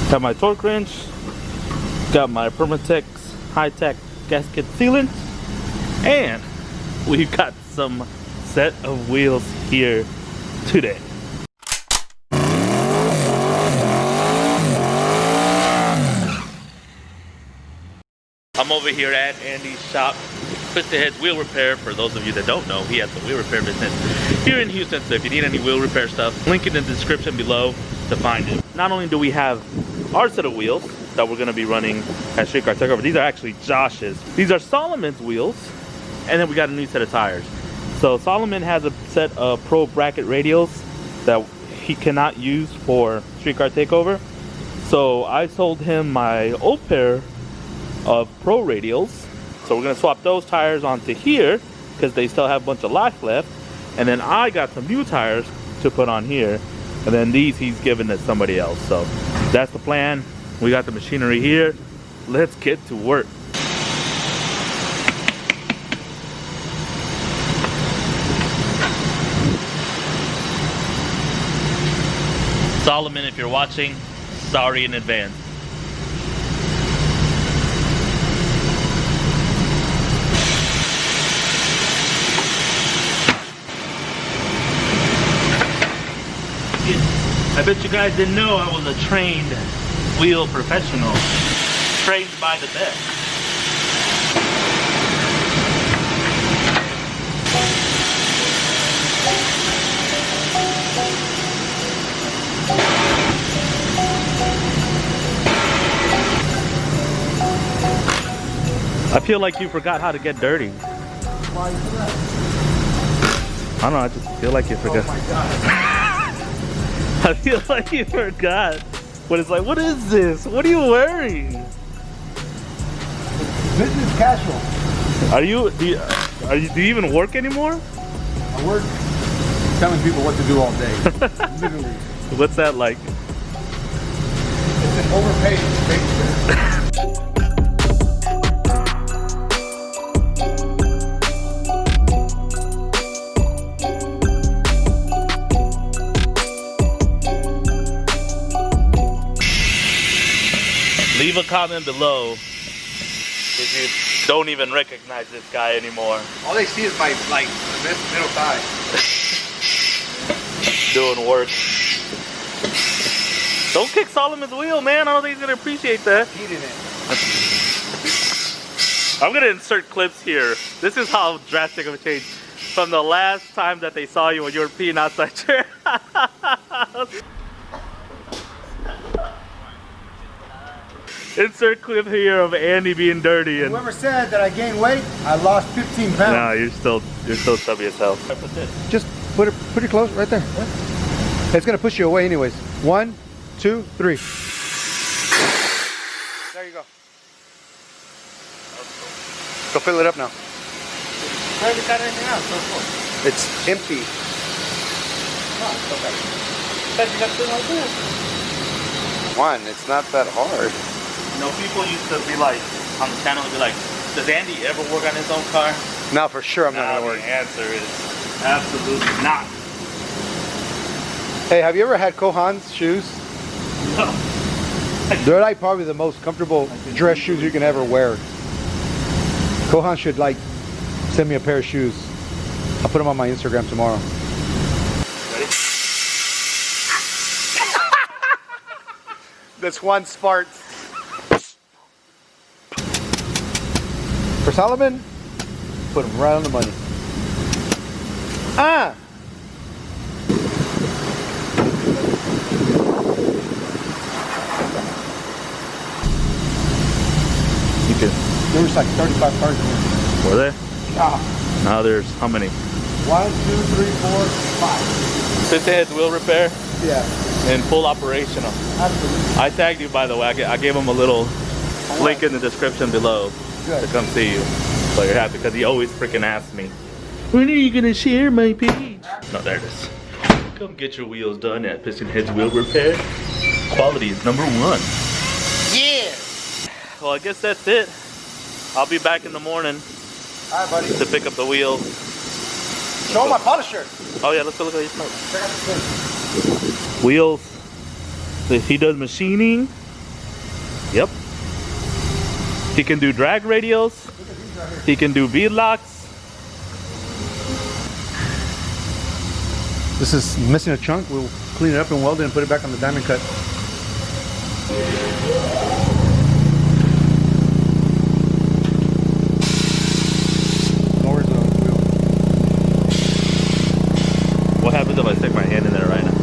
Got my torque wrench. Got my Permatex high-tech gasket sealant. And we got some set of wheels here today. I'm over here at Andy's shop, Twisted Heads Wheel Repair. For those of you that don't know, he has a wheel repair business here in Houston. So if you need any wheel repair stuff, link in the description below to find it. Not only do we have our set of wheels that we're gonna be running at Street Car Takeover, these are actually Josh's. These are Solomon's wheels, and then we got a new set of tires. So Solomon has a set of Pro bracket radials that he cannot use for Street Car Takeover. So I sold him my old pair of Pro radials. So we're gonna swap those tires onto here because they still have a bunch of life left. And then I got some new tires to put on here. And then these he's given to somebody else. So that's the plan. We got the machinery here. Let's get to work. Solomon, if you're watching, sorry in advance. I bet you guys didn't know I was a trained wheel professional, trained by the best. I feel like you forgot how to get dirty. Why is that? I don't know, I just feel like you forgot. Oh my God. I feel like you forgot. But it's like, what is this? What are you wearing? Business casual. Do you even work anymore? I work telling people what to do all day. Literally. What's that like? It's an overpaid babysitter. Leave a comment below if you don't even recognize this guy anymore. All they see is my middle thigh. Doing work. Don't kick Solomon's wheel, man. I don't think he's gonna appreciate that. Heat in it. I'm gonna insert clips here. This is how drastic of a change from the last time that they saw you when you were peeing outside your house. Insert clip here of Andy being dirty. And whoever said that I gained weight, I lost 15 pounds. no, you're still chubby as hell. Just put it pretty close right there. What? It's gonna push you away anyways. 1, 2, 3. There you go. Go fill it up now. I haven't got anything else so far. It's empty. No, it's okay. But you got something like this. One, it's not that hard. You know, people used to be like, on the channel, be like, does Andy ever work on his own car? No, for sure I'm not gonna work. The answer is absolutely not. Hey, have you ever had Kohan's shoes? No. They're like probably the most comfortable dress shoes you can ever wear. Kohan should like send me a pair of shoes. I'll put them on my Instagram tomorrow. Ready? That's one Spart. For Solomon, put him right on the money. Ah! You can. There was like 35 cars in here. Were there? Ah. Now there's how many? 1, 2, 3, 4, 5. Twisted Heads Wheel Repair Yeah. and full operational. Absolutely. I tagged you, by the way. I gave him a little link in the description below to come see you. So you're happy because he always freaking asks me, when are you gonna share my page? No, there it is. Come get your wheels done at Piston Heads Wheel Repair. Quality is #1. Yeah. Well, I guess that's it. I'll be back in the morning All right, buddy. to pick up the wheel. Show him my polisher. Oh yeah, let's go look at your smoke. Check out the thing. Wheels. He does machining Yep. He can do drag radials. He can do bead locks. This is missing a chunk. We'll clean it up and weld it and put it back on the diamond cut. What happens if I stick my hand in there right now?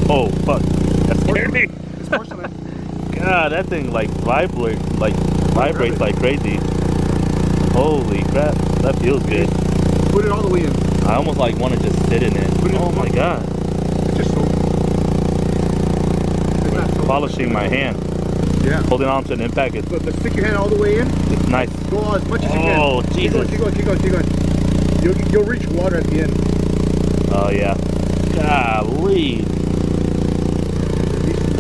Oh fuck! That scared me. It's porcelain. God, that thing like vibrates like crazy. Holy crap! That feels good. Put it all the way in. I almost like want to just sit in it. Oh my god! It's just so. It's not so Polishing my hand. Yeah. Holding on to an impact. But stick your hand all the way in. It's nice. Go as much as you can. Oh Jesus! Keep going. You'll reach water at the end. Oh yeah. Golly.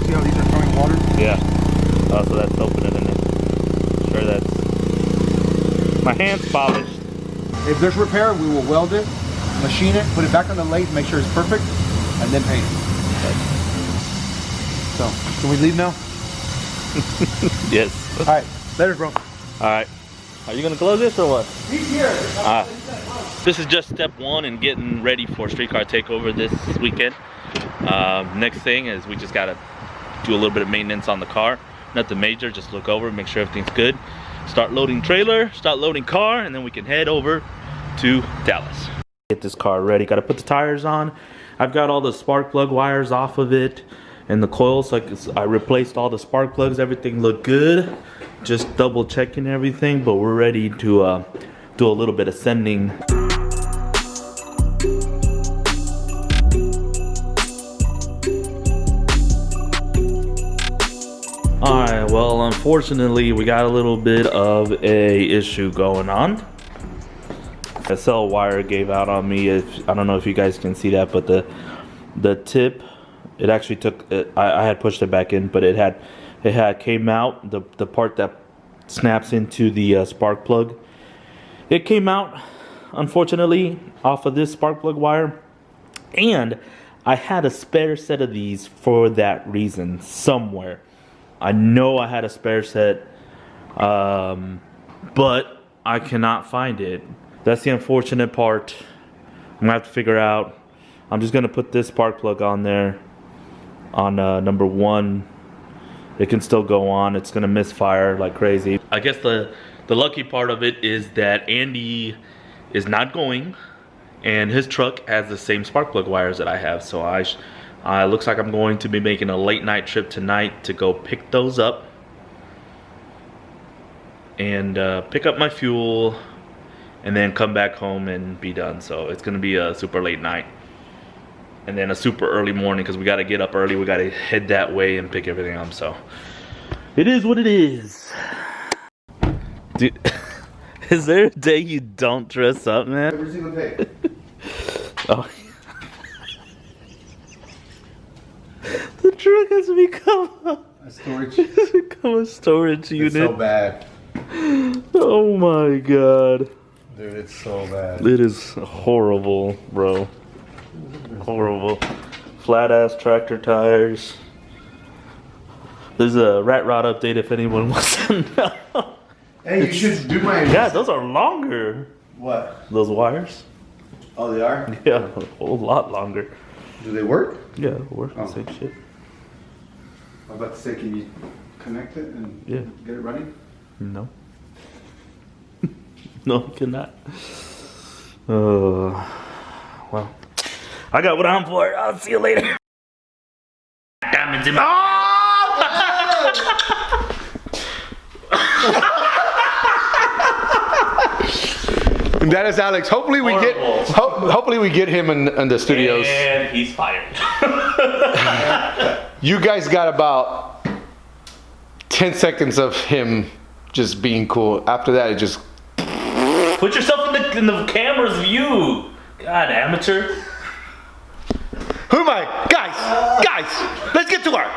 See how these are throwing water? Yeah. Oh, so that's helping it in it. Sure, that's. My hand's polished. If there's repair, we will weld it, machine it, put it back on the lathe, make sure it's perfect, and then paint it. Okay. So, can we leave now? Yes. All right. Later, bro. All right. Are you gonna close this or what? He's here. This is just step one in getting ready for Streetcar Takeover this weekend. Next thing is we just gotta do a little bit of maintenance on the car. Nothing major, just look over, make sure everything's good. Start loading trailer, start loading car, and then we can head over to Dallas. Get this car ready, gotta put the tires on. I've got all the spark plug wires off of it and the coils. Like I replaced all the spark plugs, everything looked good. Just double checking everything, but we're ready to do a little bit of sending. Alright, well unfortunately we got a little bit of a issue going on. The cell wire gave out on me. I don't know if you guys can see that, but the tip, it actually took I had pushed it back in, but it had came out, the part that snaps into the spark plug. It came out unfortunately off of this spark plug wire, and I had a spare set of these for that reason somewhere. I know I had a spare set, but I cannot find it. That's the unfortunate part. I'm gonna have to figure out. I'm just gonna put this spark plug on there on number 1. It can still go on. It's gonna misfire like crazy. I guess the lucky part of it is that Andy is not going, and his truck has the same spark plug wires that I have. So looks like I'm going to be making a late night trip tonight to go pick those up and pick up my fuel and then come back home and be done. So it's gonna be a super late night and then a super early morning because we got to get up early. We got to head that way and pick everything up. So it is what it is. Dude, is there a day you don't dress up, man? Every single day. Oh. The truck has become A storage. it's become a storage unit. It's so bad. Oh my god. Dude, it's so bad. It is horrible, bro. Horrible. Flat ass tractor tires. There's a rat rod update if anyone wants to know. Hey, you should do my... Yeah, those are longer. What? Those wires. Oh, they are? Yeah, a whole lot longer. Do they work? Yeah, it'll work. Oh. Same shit. I was about to say, can you connect it and Yeah. get it running? No. No, I cannot. Well, I got what I'm for. I'll see you later. Diamonds in my... That is Alex. Hopefully we hopefully we get him in the studios. And he's fired. You guys got about 10 seconds of him just being cool. After that, it just... Put yourself in the camera's view. God, amateur. Who am I? Guys, let's get to work.